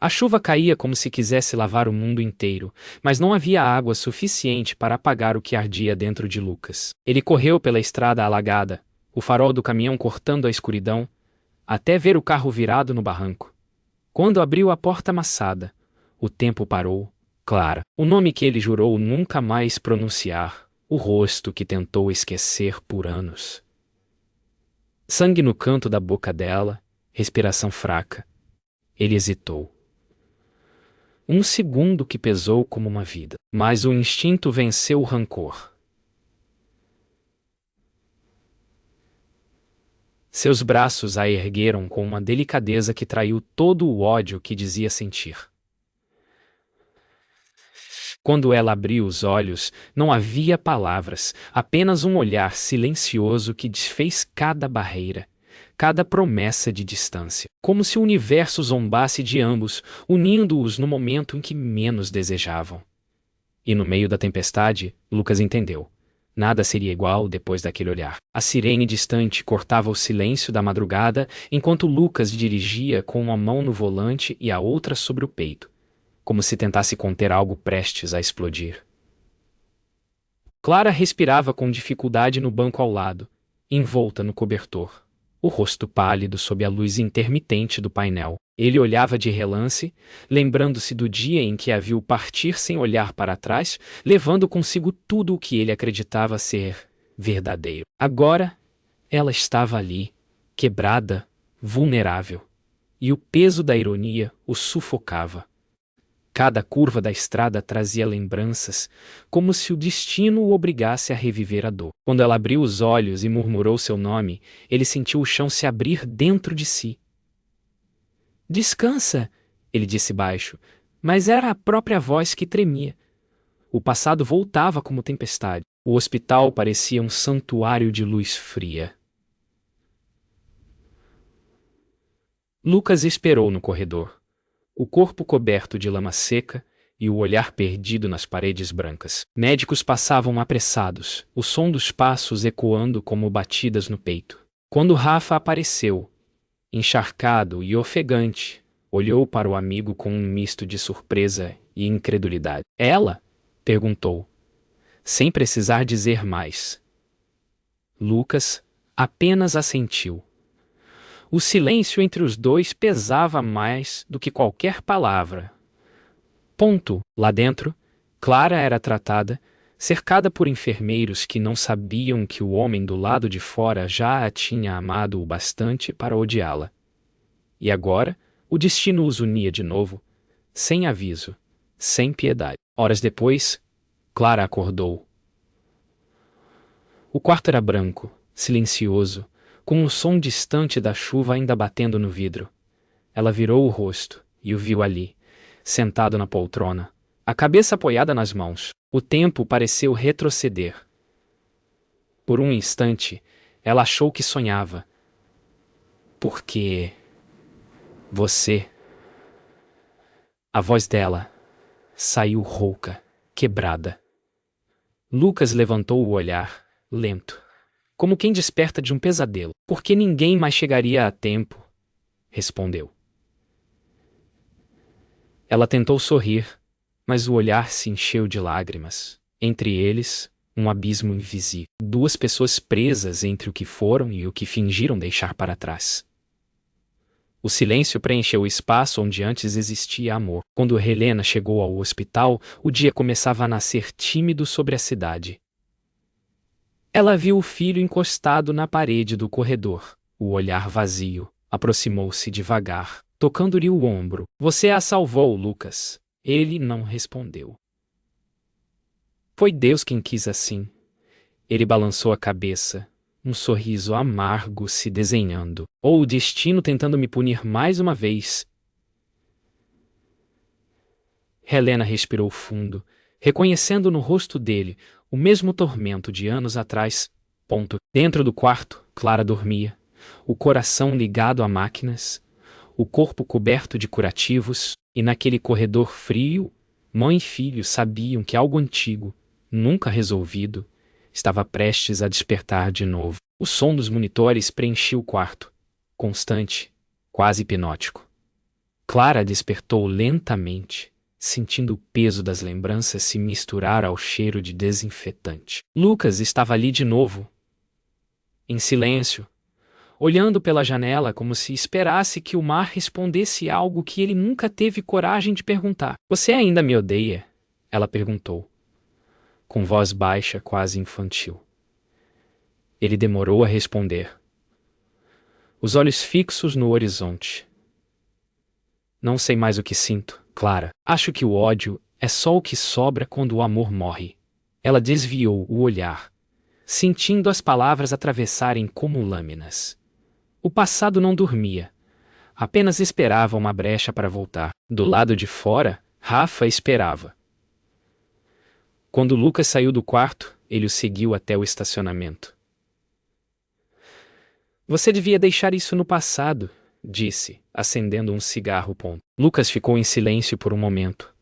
A chuva caía como se quisesse lavar o mundo inteiro, mas não havia água suficiente para apagar o que ardia dentro de Lucas. Ele correu pela estrada alagada, o farol do caminhão cortando a escuridão, até ver o carro virado no barranco. Quando abriu a porta amassada, o tempo parou. Clara, o nome que ele jurou nunca mais pronunciar, o rosto que tentou esquecer por anos. Sangue no canto da boca dela, respiração fraca. Ele hesitou. Um segundo que pesou como uma vida, mas o instinto venceu o rancor. Seus braços a ergueram com uma delicadeza que traiu todo o ódio que dizia sentir. Quando ela abriu os olhos, não havia palavras, apenas um olhar silencioso que desfez cada barreira, cada promessa de distância, como se o universo zombasse de ambos, unindo-os no momento em que menos desejavam. E no meio da tempestade, Lucas entendeu. Nada seria igual depois daquele olhar. A sirene distante cortava o silêncio da madrugada, enquanto Lucas dirigia com uma mão no volante e a outra sobre o peito, como se tentasse conter algo prestes a explodir. Clara respirava com dificuldade no banco ao lado, envolta no cobertor, o rosto pálido sob a luz intermitente do painel. Ele olhava de relance, lembrando-se do dia em que a viu partir sem olhar para trás, levando consigo tudo o que ele acreditava ser verdadeiro. Agora, ela estava ali, quebrada, vulnerável, e o peso da ironia o sufocava. Cada curva da estrada trazia lembranças, como se o destino o obrigasse a reviver a dor. Quando ela abriu os olhos e murmurou seu nome, ele sentiu o chão se abrir dentro de si. Descansa, ele disse baixo, mas era a própria voz que tremia. O passado voltava como tempestade. O hospital parecia um santuário de luz fria. Lucas esperou no corredor, o corpo coberto de lama seca e o olhar perdido nas paredes brancas. Médicos passavam apressados, o som dos passos ecoando como batidas no peito. Quando Rafa apareceu, encharcado e ofegante, olhou para o amigo com um misto de surpresa e incredulidade. Ela? Perguntou, sem precisar dizer mais. Lucas apenas assentiu. O silêncio entre os dois pesava mais do que qualquer palavra. Ponto. Lá dentro, Clara era tratada, cercada por enfermeiros que não sabiam que o homem do lado de fora já a tinha amado o bastante para odiá-la. E agora, o destino os unia de novo, sem aviso, sem piedade. Horas depois, Clara acordou. O quarto era branco, silencioso, com o som distante da chuva ainda batendo no vidro. Ela virou o rosto e o viu ali, sentado na poltrona, a cabeça apoiada nas mãos. O tempo pareceu retroceder. Por um instante, ela achou que sonhava. Porque você... A voz dela saiu rouca, quebrada. Lucas levantou o olhar, lento, como quem desperta de um pesadelo. Porque ninguém mais chegaria a tempo, respondeu. Ela tentou sorrir, mas o olhar se encheu de lágrimas. Entre eles, um abismo invisível. Duas pessoas presas entre o que foram e o que fingiram deixar para trás. O silêncio preencheu o espaço onde antes existia amor. Quando Helena chegou ao hospital, o dia começava a nascer tímido sobre a cidade. Ela viu o filho encostado na parede do corredor, o olhar vazio. Aproximou-se devagar, tocando-lhe o ombro. Você a salvou, Lucas. Ele não respondeu. Foi Deus quem quis assim. Ele balançou a cabeça, um sorriso amargo se desenhando. Ou o destino tentando me punir mais uma vez. Helena respirou fundo, reconhecendo no rosto dele o mesmo tormento de anos atrás. Dentro do quarto, Clara dormia, o coração ligado a máquinas, o corpo coberto de curativos, e naquele corredor frio, mãe e filho sabiam que algo antigo, nunca resolvido, estava prestes a despertar de novo. O som dos monitores preenchia o quarto, constante, quase hipnótico. Clara despertou lentamente, sentindo o peso das lembranças se misturar ao cheiro de desinfetante. Lucas estava ali de novo, em silêncio, olhando pela janela como se esperasse que o mar respondesse algo que ele nunca teve coragem de perguntar. "Você ainda me odeia?" ela perguntou, com voz baixa, quase infantil. Ele demorou a responder, os olhos fixos no horizonte. "Não sei mais o que sinto, Clara. Acho que o ódio é só o que sobra quando o amor morre." Ela desviou o olhar, sentindo as palavras atravessarem como lâminas. O passado não dormia. Apenas esperava uma brecha para voltar. Do lado de fora, Rafa esperava. Quando Lucas saiu do quarto, ele o seguiu até o estacionamento. "Você devia deixar isso no passado", disse, acendendo um cigarro. Lucas ficou em silêncio por um momento.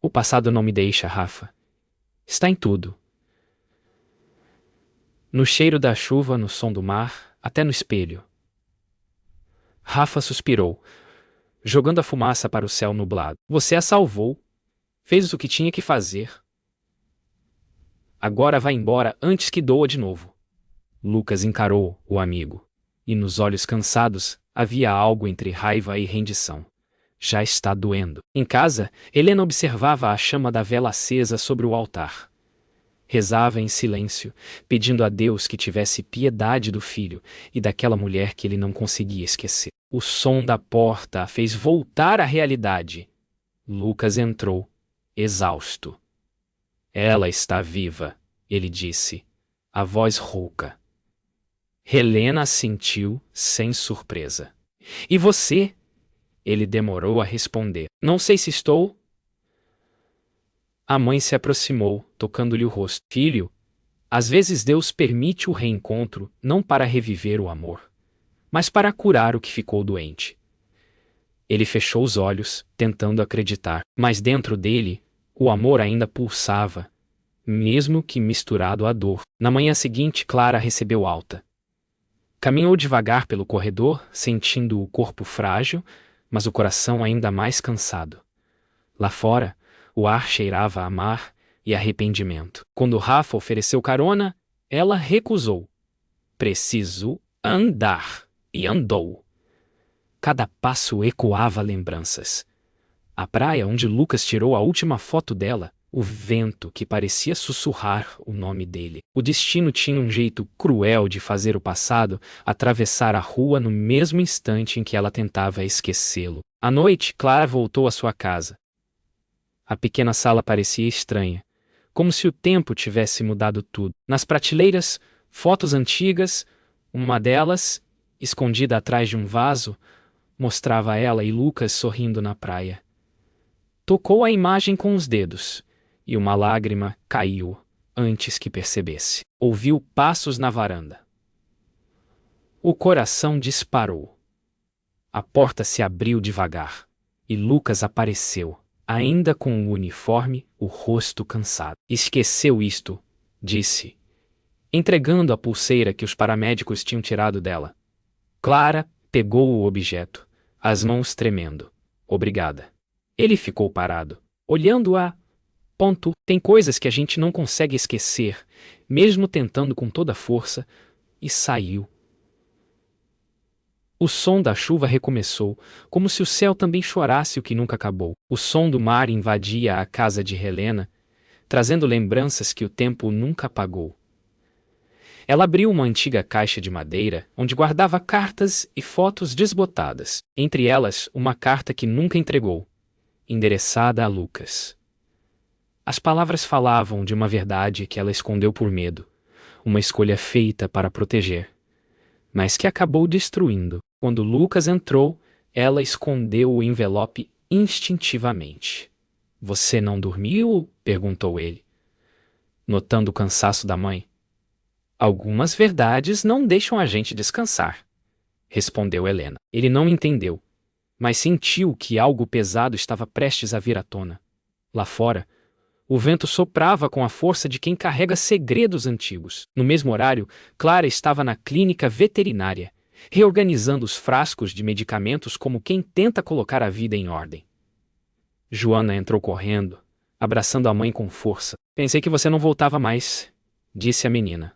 "O passado não me deixa, Rafa. Está em tudo. No cheiro da chuva, no som do mar, até no espelho." Rafa suspirou, jogando a fumaça para o céu nublado. "Você a salvou. Fez o que tinha que fazer. Agora vá embora antes que doa de novo." Lucas encarou o amigo, e nos olhos cansados havia algo entre raiva e rendição. Já está doendo. Em casa, Helena observava a chama da vela acesa sobre o altar. Rezava em silêncio, pedindo a Deus que tivesse piedade do filho e daquela mulher que ele não conseguia esquecer. O som da porta a fez voltar à realidade. Lucas entrou, exausto. "Ela está viva", ele disse, a voz rouca. Helena assentiu sem surpresa. "E você?" Ele demorou a responder. "Não sei se estou." A mãe se aproximou, tocando-lhe o rosto. "Filho, às vezes Deus permite o reencontro não para reviver o amor, mas para curar o que ficou doente." Ele fechou os olhos, tentando acreditar, mas dentro dele, o amor ainda pulsava, mesmo que misturado à dor. Na manhã seguinte, Clara recebeu alta. Caminhou devagar pelo corredor, sentindo o corpo frágil, mas o coração ainda mais cansado. Lá fora, o ar cheirava a mar e arrependimento. Quando Rafa ofereceu carona, ela recusou. "Preciso andar." E andou. Cada passo ecoava lembranças. A praia onde Lucas tirou a última foto dela, o vento que parecia sussurrar o nome dele. O destino tinha um jeito cruel de fazer o passado atravessar a rua no mesmo instante em que ela tentava esquecê-lo. À noite, Clara voltou à sua casa. A pequena sala parecia estranha, como se o tempo tivesse mudado tudo. Nas prateleiras, fotos antigas, uma delas, escondida atrás de um vaso, mostrava ela e Lucas sorrindo na praia. Tocou a imagem com os dedos, e uma lágrima caiu antes que percebesse. Ouviu passos na varanda. O coração disparou. A porta se abriu devagar, e Lucas apareceu, ainda com o uniforme, o rosto cansado. "Esqueceu isto", disse, entregando a pulseira que os paramédicos tinham tirado dela. Clara pegou o objeto, as mãos tremendo. "Obrigada." Ele ficou parado, olhando-a. Tem coisas que a gente não consegue esquecer, mesmo tentando com toda a força, e saiu. O som da chuva recomeçou, como se o céu também chorasse o que nunca acabou. O som do mar invadia a casa de Helena, trazendo lembranças que o tempo nunca apagou. Ela abriu uma antiga caixa de madeira, onde guardava cartas e fotos desbotadas. Entre elas, uma carta que nunca entregou, endereçada a Lucas. As palavras falavam de uma verdade que ela escondeu por medo, uma escolha feita para proteger, mas que acabou destruindo. Quando Lucas entrou, ela escondeu o envelope instintivamente. "Você não dormiu?" perguntou ele, notando o cansaço da mãe. "Algumas verdades não deixam a gente descansar", respondeu Helena. Ele não entendeu, mas sentiu que algo pesado estava prestes a vir à tona. Lá fora, o vento soprava com a força de quem carrega segredos antigos. No mesmo horário, Clara estava na clínica veterinária, reorganizando os frascos de medicamentos como quem tenta colocar a vida em ordem. Joana entrou correndo, abraçando a mãe com força. Pensei que você não voltava mais, disse a menina.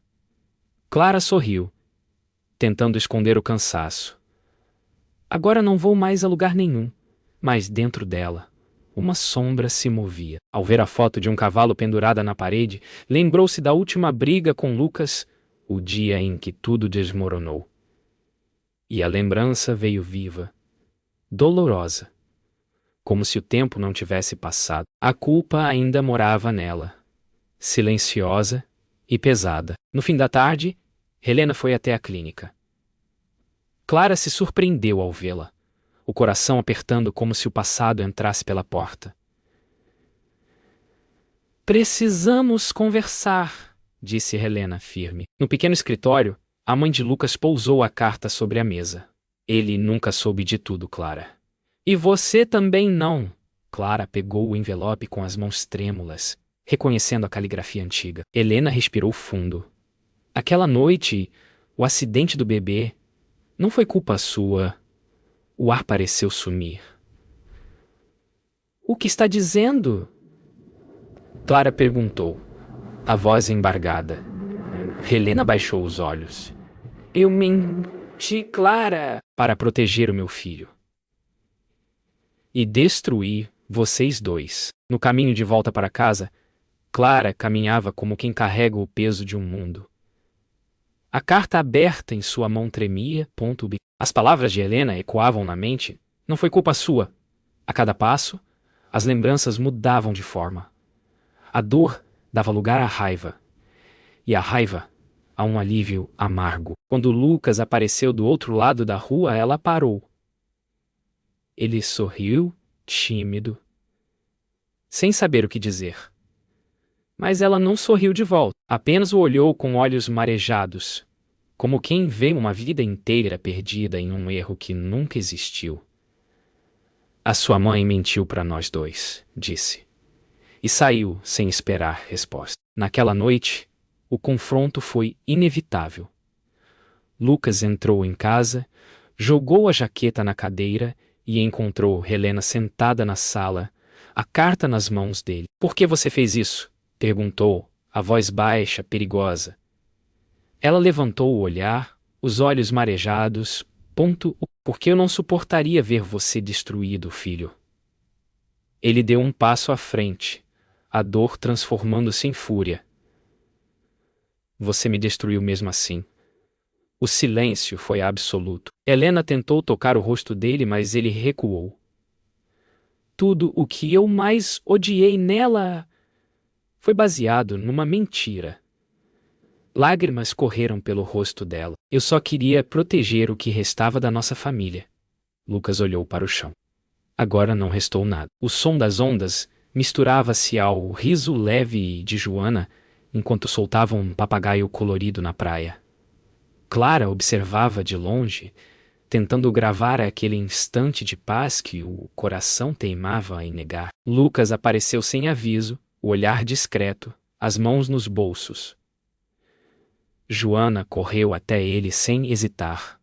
Clara sorriu, tentando esconder o cansaço. Agora não vou mais a lugar nenhum, mas dentro dela, uma sombra se movia. Ao ver a foto de um cavalo pendurada na parede, lembrou-se da última briga com Lucas, o dia em que tudo desmoronou. E a lembrança veio viva, dolorosa, como se o tempo não tivesse passado. A culpa ainda morava nela, silenciosa e pesada. No fim da tarde, Helena foi até a clínica. Clara se surpreendeu ao vê-la, o coração apertando como se o passado entrasse pela porta. Precisamos conversar, disse Helena firme. No pequeno escritório, a mãe de Lucas pousou a carta sobre a mesa. Ele nunca soube de tudo, Clara. E você também não. Clara pegou o envelope com as mãos trêmulas, reconhecendo a caligrafia antiga. Helena respirou fundo. Aquela noite, o acidente do bebê, não foi culpa sua. O ar pareceu sumir. O que está dizendo? Clara perguntou, a voz embargada. Helena baixou os olhos. Eu menti, Clara, para proteger o meu filho. E destruir vocês dois. No caminho de volta para casa, Clara caminhava como quem carrega o peso de um mundo. A carta aberta em sua mão tremia. As palavras de Helena ecoavam na mente. Não foi culpa sua. A cada passo, as lembranças mudavam de forma. A dor dava lugar à raiva. E a raiva a um alívio amargo. Quando Lucas apareceu do outro lado da rua, ela parou. Ele sorriu, tímido, sem saber o que dizer. Mas ela não sorriu de volta, apenas o olhou com olhos marejados, como quem vê uma vida inteira perdida em um erro que nunca existiu. A sua mãe mentiu para nós dois, disse, e saiu sem esperar resposta. Naquela noite, o confronto foi inevitável. Lucas entrou em casa, jogou a jaqueta na cadeira e encontrou Helena sentada na sala, a carta nas mãos dele. Por que você fez isso? Perguntou, a voz baixa, perigosa. Ela levantou o olhar, os olhos marejados. Porque eu não suportaria ver você destruído, filho. Ele deu um passo à frente, a dor transformando-se em fúria. Você me destruiu mesmo assim. O silêncio foi absoluto. Helena tentou tocar o rosto dele, mas ele recuou. Tudo o que eu mais odiei nela foi baseado numa mentira. Lágrimas correram pelo rosto dela. Eu só queria proteger o que restava da nossa família. Lucas olhou para o chão. Agora não restou nada. O som das ondas misturava-se ao riso leve de Joana enquanto soltava um papagaio colorido na praia. Clara observava de longe, tentando gravar aquele instante de paz que o coração teimava em negar. Lucas apareceu sem aviso, o olhar discreto, as mãos nos bolsos. Joana correu até ele sem hesitar.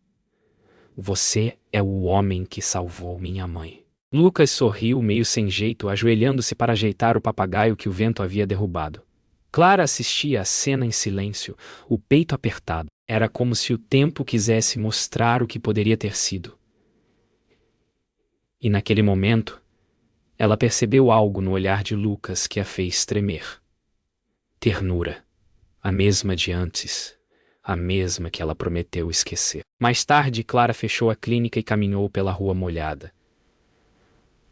Você é o homem que salvou minha mãe. Lucas sorriu meio sem jeito, ajoelhando-se para ajeitar o papagaio que o vento havia derrubado. Clara assistia à cena em silêncio, o peito apertado. Era como se o tempo quisesse mostrar o que poderia ter sido. E naquele momento, ela percebeu algo no olhar de Lucas que a fez tremer. Ternura, a mesma de antes, a mesma que ela prometeu esquecer. Mais tarde, Clara fechou a clínica e caminhou pela rua molhada.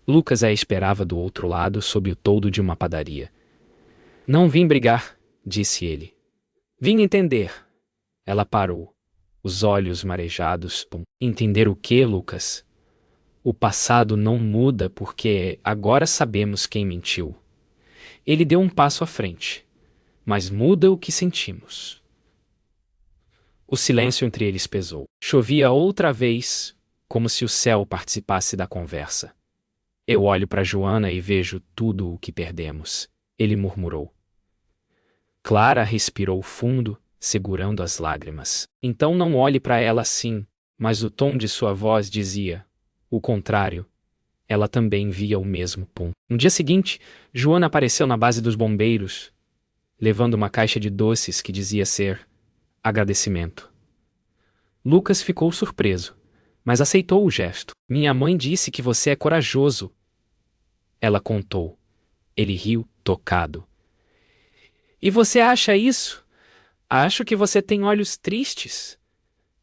Lucas a esperava do outro lado, sob o toldo de uma padaria. Não vim brigar, disse ele. Vim entender. Ela parou, os olhos marejados. Entender o quê, Lucas? O passado não muda porque agora sabemos quem mentiu. Ele deu um passo à frente, mas muda o que sentimos. O silêncio entre eles pesou. Chovia outra vez, como se o céu participasse da conversa. Eu olho para Joana e vejo tudo o que perdemos, ele murmurou. Clara respirou fundo, segurando as lágrimas. Então não olhe para ela assim, mas o tom de sua voz dizia o contrário. Ela também via o mesmo ponto. No dia seguinte, Joana apareceu na base dos bombeiros, levando uma caixa de doces que dizia ser agradecimento. Lucas ficou surpreso, mas aceitou o gesto. Minha mãe disse que você é corajoso. Ela contou. Ele riu, tocado. E você acha isso? Acho que você tem olhos tristes.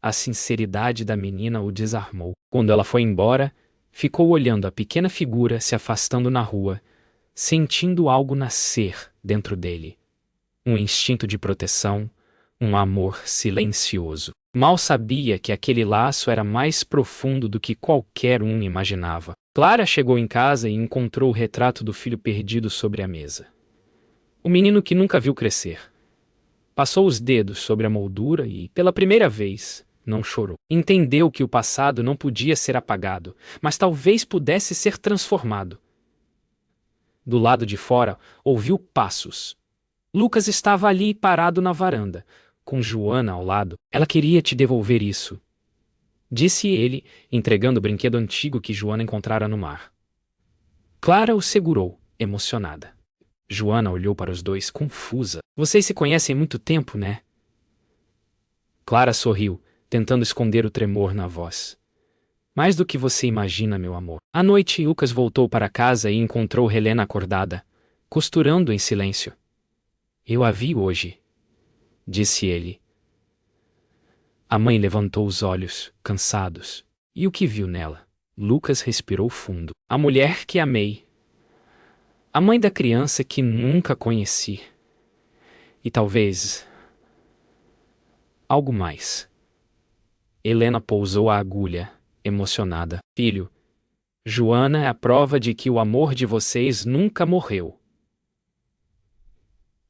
A sinceridade da menina o desarmou. Quando ela foi embora, ficou olhando a pequena figura se afastando na rua, sentindo algo nascer dentro dele. Um instinto de proteção, um amor silencioso. Mal sabia que aquele laço era mais profundo do que qualquer um imaginava. Clara chegou em casa e encontrou o retrato do filho perdido sobre a mesa. O menino que nunca viu crescer. Passou os dedos sobre a moldura e, pela primeira vez, não chorou. Entendeu que o passado não podia ser apagado, mas talvez pudesse ser transformado. Do lado de fora, ouviu passos. Lucas estava ali parado na varanda, com Joana ao lado. Ela queria te devolver isso, disse ele, entregando o brinquedo antigo que Joana encontrara no mar. Clara o segurou, emocionada. Joana olhou para os dois, confusa. Vocês se conhecem há muito tempo, né? Clara sorriu, tentando esconder o tremor na voz. Mais do que você imagina, meu amor. À noite, Lucas voltou para casa e encontrou Helena acordada, costurando em silêncio. Eu a vi hoje, disse ele. A mãe levantou os olhos, cansados. E o que viu nela? Lucas respirou fundo. A mulher que amei. A mãe da criança que nunca conheci. E talvez algo mais. Helena pousou a agulha, emocionada. Filho, Joana é a prova de que o amor de vocês nunca morreu.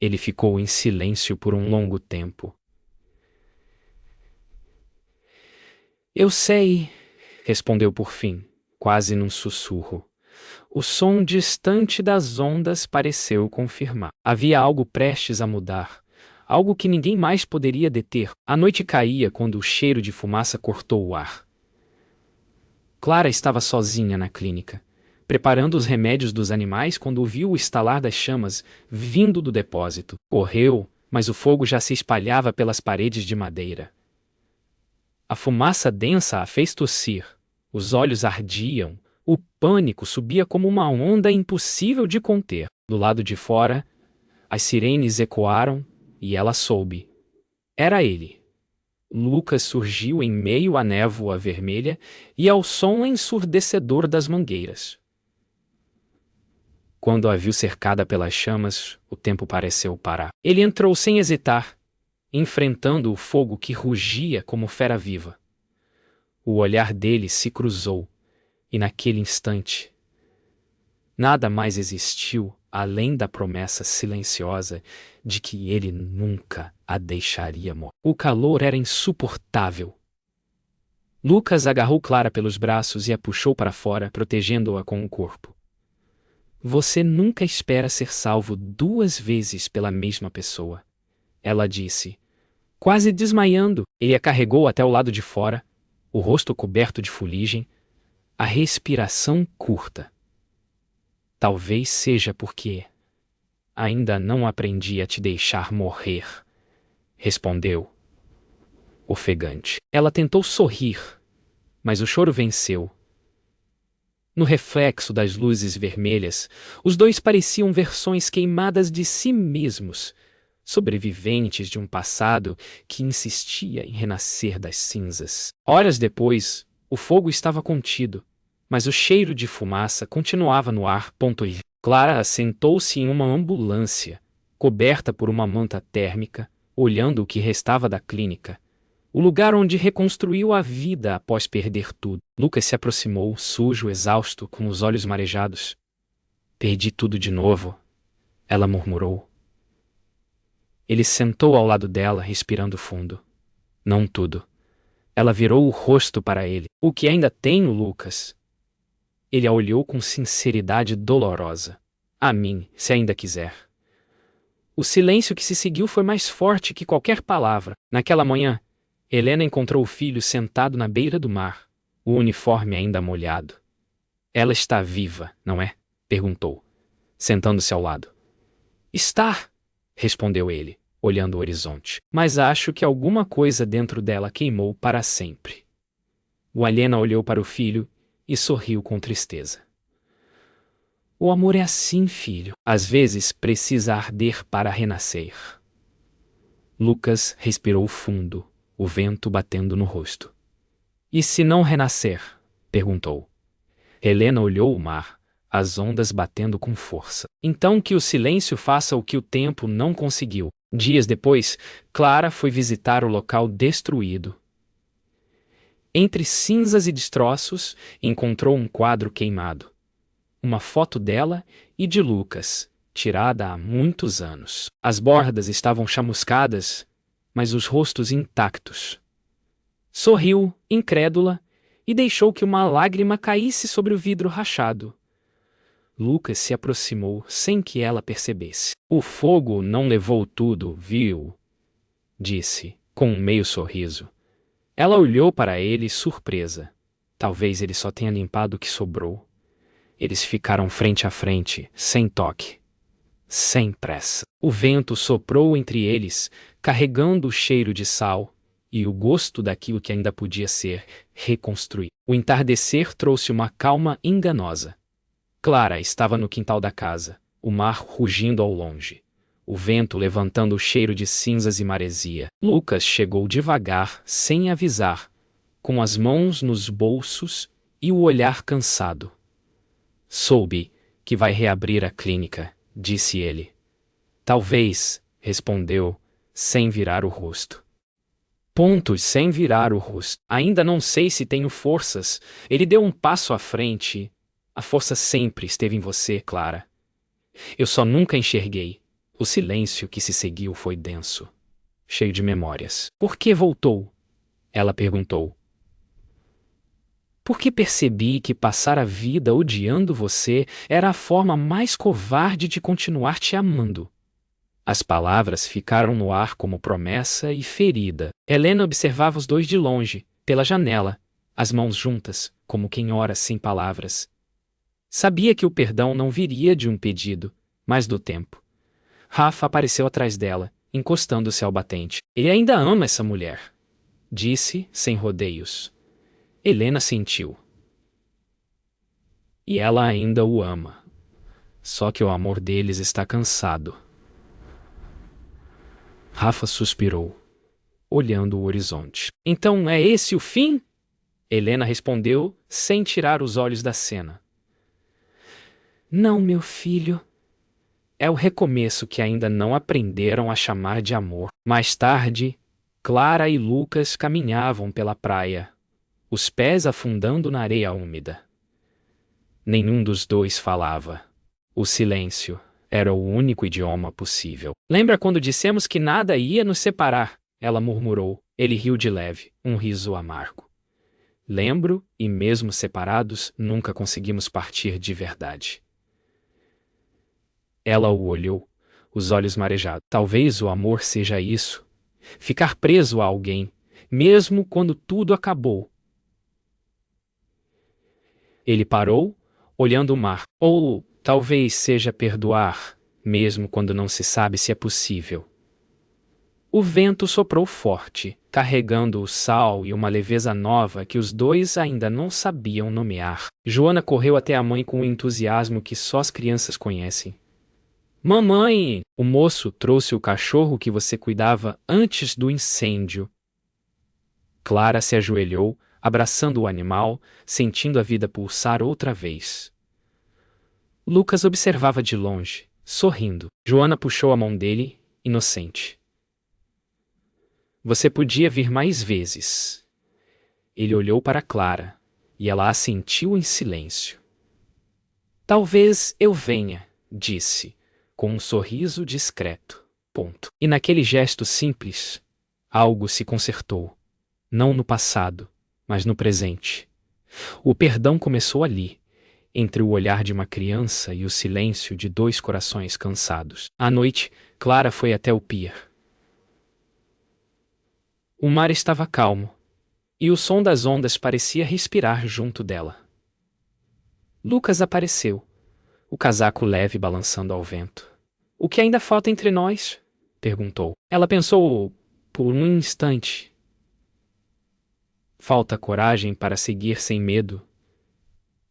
Ele ficou em silêncio por um longo tempo. Eu sei, respondeu por fim, quase num sussurro. O som distante das ondas pareceu confirmar. Havia algo prestes a mudar, algo que ninguém mais poderia deter. A noite caía quando o cheiro de fumaça cortou o ar. Clara estava sozinha na clínica, preparando os remédios dos animais quando ouviu o estalar das chamas vindo do depósito. Correu, mas o fogo já se espalhava pelas paredes de madeira. A fumaça densa a fez tossir, os olhos ardiam, o pânico subia como uma onda impossível de conter. Do lado de fora, as sirenes ecoaram e ela soube. Era ele. Lucas surgiu em meio à névoa vermelha e ao som ensurdecedor das mangueiras. Quando a viu cercada pelas chamas, o tempo pareceu parar. Ele entrou sem hesitar, enfrentando o fogo que rugia como fera viva. O olhar dele se cruzou, e naquele instante, nada mais existiu além da promessa silenciosa de que ele nunca a deixaria morrer. O calor era insuportável. Lucas agarrou Clara pelos braços e a puxou para fora, protegendo-a com o corpo. Você nunca espera ser salvo 2 vezes pela mesma pessoa, ela disse, quase desmaiando. Ele a carregou até o lado de fora, o rosto coberto de fuligem, a respiração curta. Talvez seja porque ainda não aprendi a te deixar morrer, respondeu, ofegante. Ela tentou sorrir, mas o choro venceu. No reflexo das luzes vermelhas, os dois pareciam versões queimadas de si mesmos, sobreviventes de um passado que insistia em renascer das cinzas. Horas depois, o fogo estava contido, mas o cheiro de fumaça continuava no ar. Clara assentou-se em uma ambulância, coberta por uma manta térmica, olhando o que restava da clínica, o lugar onde reconstruiu a vida após perder tudo. Lucas se aproximou, sujo, exausto, com os olhos marejados. Perdi tudo de novo, ela murmurou. Ele sentou ao lado dela, respirando fundo. Não tudo. Ela virou o rosto para ele. O que ainda tenho, Lucas? Ele a olhou com sinceridade dolorosa. A mim, se ainda quiser. O silêncio que se seguiu foi mais forte que qualquer palavra. Naquela manhã, Helena encontrou o filho sentado na beira do mar, o uniforme ainda molhado. Ela está viva, não é? Perguntou, sentando-se ao lado. Está, respondeu ele, olhando o horizonte. Mas acho que alguma coisa dentro dela queimou para sempre. O Helena olhou para o filho e sorriu com tristeza. O amor é assim, filho. Às vezes precisa arder para renascer. Lucas respirou fundo, o vento batendo no rosto. E se não renascer? Perguntou. Helena olhou o mar, as ondas batendo com força. Então que o silêncio faça o que o tempo não conseguiu. Dias depois, Clara foi visitar o local destruído. Entre cinzas e destroços, encontrou um quadro queimado. Uma foto dela e de Lucas, tirada há muitos anos. As bordas estavam chamuscadas, mas os rostos intactos. Sorriu, incrédula, e deixou que uma lágrima caísse sobre o vidro rachado. Lucas se aproximou sem que ela percebesse. O fogo não levou tudo, viu? Disse, com um meio sorriso. Ela olhou para ele surpresa. Talvez ele só tenha limpado o que sobrou. Eles ficaram frente a frente, sem toque, sem pressa. O vento soprou entre eles, carregando o cheiro de sal e o gosto daquilo que ainda podia ser reconstruído. O entardecer trouxe uma calma enganosa. Clara estava no quintal da casa, o mar rugindo ao longe, o vento levantando o cheiro de cinzas e maresia. Lucas chegou devagar, sem avisar, com as mãos nos bolsos e o olhar cansado. Soube que vai reabrir a clínica, disse ele. Talvez, respondeu, sem virar o rosto. Sem virar o rosto. Ainda não sei se tenho forças. Ele deu um passo à frente. A força sempre esteve em você, Clara. Eu só nunca enxerguei. O silêncio que se seguiu foi denso, cheio de memórias. Por que voltou? Ela perguntou. Porque percebi que passar a vida odiando você era a forma mais covarde de continuar te amando. As palavras ficaram no ar como promessa e ferida. Helena observava os dois de longe, pela janela, as mãos juntas, como quem ora sem palavras. Sabia que o perdão não viria de um pedido, mas do tempo. Rafa apareceu atrás dela, encostando-se ao batente. Ele ainda ama essa mulher, disse, sem rodeios. Helena sentiu. E ela ainda o ama. Só que o amor deles está cansado. Rafa suspirou, olhando o horizonte. Então é esse o fim? Helena respondeu, sem tirar os olhos da cena. Não, meu filho. É o recomeço que ainda não aprenderam a chamar de amor. Mais tarde, Clara e Lucas caminhavam pela praia, os pés afundando na areia úmida. Nenhum dos dois falava. O silêncio era o único idioma possível. Lembra quando dissemos que nada ia nos separar? Ela murmurou. Ele riu de leve, um riso amargo. Lembro, e mesmo separados, nunca conseguimos partir de verdade. Ela o olhou, os olhos marejados. Talvez o amor seja isso. Ficar preso a alguém, mesmo quando tudo acabou. Ele parou, olhando o mar. Ou talvez seja perdoar, mesmo quando não se sabe se é possível. O vento soprou forte, carregando o sal e uma leveza nova que os dois ainda não sabiam nomear. Joana correu até a mãe com o entusiasmo que só as crianças conhecem. Mamãe! O moço trouxe o cachorro que você cuidava antes do incêndio. Clara se ajoelhou, abraçando o animal, sentindo a vida pulsar outra vez. Lucas observava de longe, sorrindo. Joana puxou a mão dele, inocente. Você podia vir mais vezes. Ele olhou para Clara, e ela assentiu em silêncio. Talvez eu venha, disse, com um sorriso discreto. E naquele gesto simples, algo se consertou. Não no passado, mas no presente. O perdão começou ali, entre o olhar de uma criança e o silêncio de dois corações cansados. À noite, Clara foi até o pier. O mar estava calmo, e o som das ondas parecia respirar junto dela. Lucas apareceu, o casaco leve balançando ao vento. "O que ainda falta entre nós?" perguntou. Ela pensou por um instante. Falta coragem para seguir sem medo.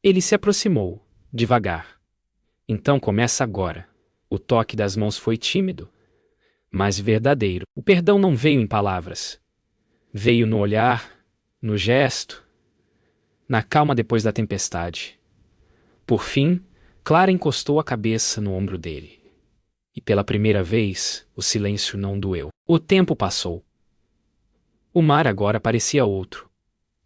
Ele se aproximou, devagar. "Então começa agora." O toque das mãos foi tímido, mas verdadeiro. O perdão não veio em palavras. Veio no olhar, no gesto, na calma depois da tempestade. Por fim, Clara encostou a cabeça no ombro dele. E pela primeira vez, o silêncio não doeu. O tempo passou. O mar agora parecia outro.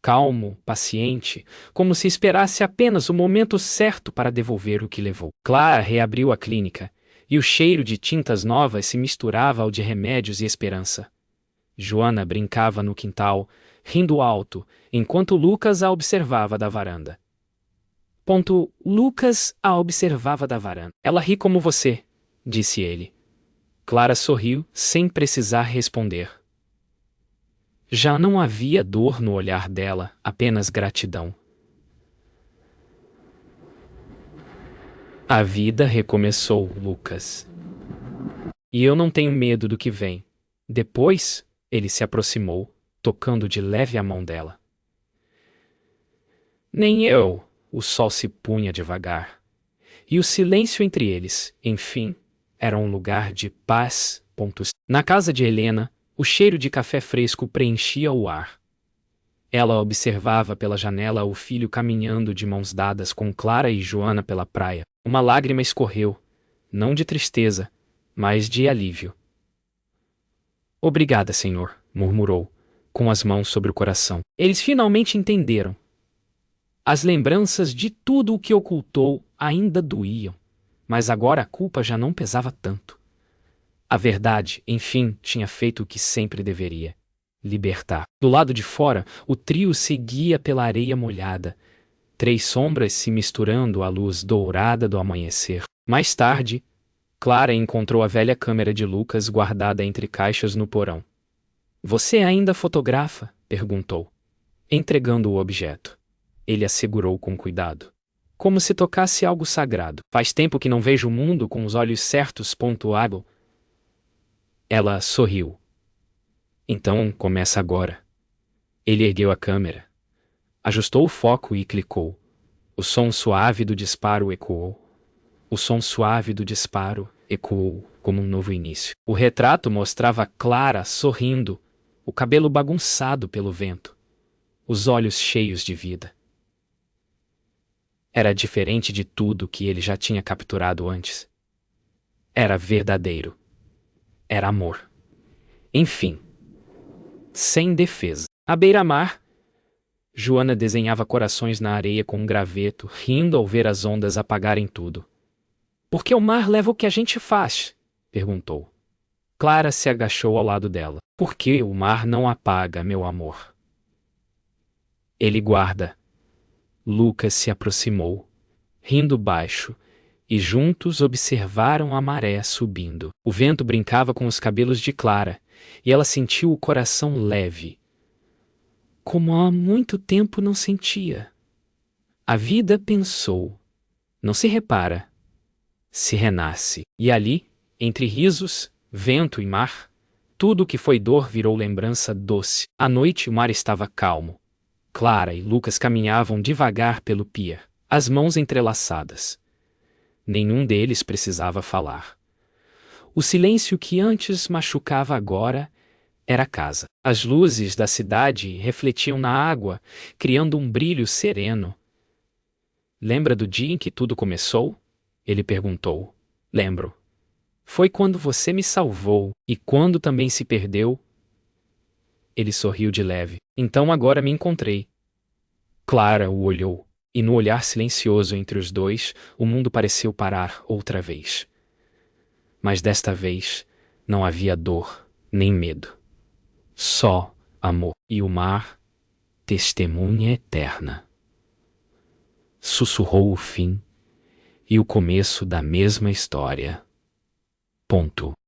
Calmo, paciente, como se esperasse apenas o momento certo para devolver o que levou. Clara reabriu a clínica, e o cheiro de tintas novas se misturava ao de remédios e esperança. Joana brincava no quintal, rindo alto, enquanto Lucas a observava da varanda. Lucas a observava da varanda. "Ela ri como você", disse ele. Clara sorriu, sem precisar responder. Já não havia dor no olhar dela, apenas gratidão. "A vida recomeçou, Lucas. E eu não tenho medo do que vem." Depois, ele se aproximou, tocando de leve a mão dela. "Nem eu." O sol se punha devagar. E o silêncio entre eles, enfim, era um lugar de paz. Na casa de Helena, o cheiro de café fresco preenchia o ar. Ela observava pela janela o filho caminhando de mãos dadas com Clara e Joana pela praia. Uma lágrima escorreu, não de tristeza, mas de alívio. "Obrigada, Senhor", murmurou, com as mãos sobre o coração. Eles finalmente entenderam. As lembranças de tudo o que ocultou ainda doíam, mas agora a culpa já não pesava tanto. A verdade, enfim, tinha feito o que sempre deveria: libertar. Do lado de fora, o trio seguia pela areia molhada, 3 sombras se misturando à luz dourada do amanhecer. Mais tarde, Clara encontrou a velha câmera de Lucas guardada entre caixas no porão. "Você ainda fotografa?" perguntou, entregando o objeto. Ele a segurou com cuidado, como se tocasse algo sagrado. "Faz tempo que não vejo o mundo com os olhos certos. Abel." Ela sorriu. "Então começa agora." Ele ergueu a câmera, ajustou o foco e clicou. O som suave do disparo ecoou. O som suave do disparo ecoou como um novo início. O retrato mostrava Clara sorrindo, o cabelo bagunçado pelo vento, os olhos cheios de vida. Era diferente de tudo que ele já tinha capturado antes. Era verdadeiro. Era amor. Enfim. Sem defesa. À beira-mar, Joana desenhava corações na areia com um graveto, rindo ao ver as ondas apagarem tudo. "Por que o mar leva o que a gente faz?" perguntou. Clara se agachou ao lado dela. "Por que o mar não apaga, meu amor?" "Ele guarda." Lucas se aproximou, rindo baixo, e juntos observaram a maré subindo. O vento brincava com os cabelos de Clara, e ela sentiu o coração leve, como há muito tempo não sentia. A vida, pensou, não se repara, se renasce. E ali, entre risos, vento e mar, tudo o que foi dor virou lembrança doce. À noite o mar estava calmo. Clara e Lucas caminhavam devagar pelo pier, as mãos entrelaçadas. Nenhum deles precisava falar. O silêncio que antes machucava agora era a casa. As luzes da cidade refletiam na água, criando um brilho sereno. "Lembra do dia em que tudo começou?" ele perguntou. "Lembro. Foi quando você me salvou, e quando também se perdeu." Ele sorriu de leve. "Então agora me encontrei." Clara o olhou, e no olhar silencioso entre os dois, o mundo pareceu parar outra vez. Mas desta vez, não havia dor, nem medo. Só amor. E o mar, testemunha eterna. Sussurrou o fim e o começo da mesma história. Ponto.